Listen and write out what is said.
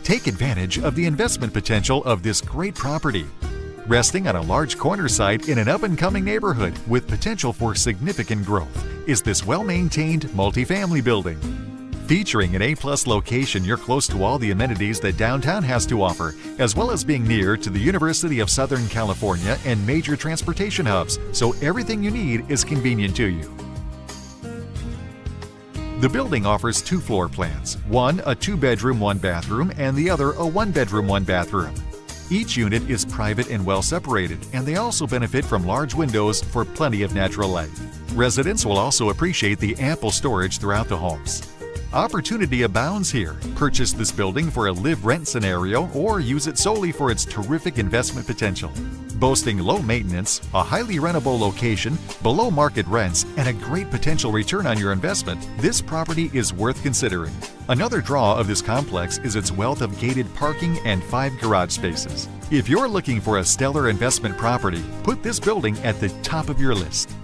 Take advantage of the investment potential of this great property. Resting on a large corner site in an up-and-coming neighborhood with potential for significant growth is this well-maintained multifamily building. Featuring an A-plus location, you're close to all the amenities that downtown has to offer, as well as being near to the University of Southern California and major transportation hubs, so everything you need is convenient to you. The building offers 2 floor plans, one a 2-bedroom, 1-bathroom, and the other a 1-bedroom, 1-bathroom. Each unit is private and well separated, and they also benefit from large windows for plenty of natural light. Residents will also appreciate the ample storage throughout the homes. Opportunity abounds here. Purchase this building for a live-rent scenario or use it solely for its terrific investment potential. Boasting low maintenance, a highly rentable location, below market rents, and a great potential return on your investment, this property is worth considering. Another draw of this complex is its wealth of gated parking and 5 garage spaces. If you're looking for a stellar investment property, put this building at the top of your list.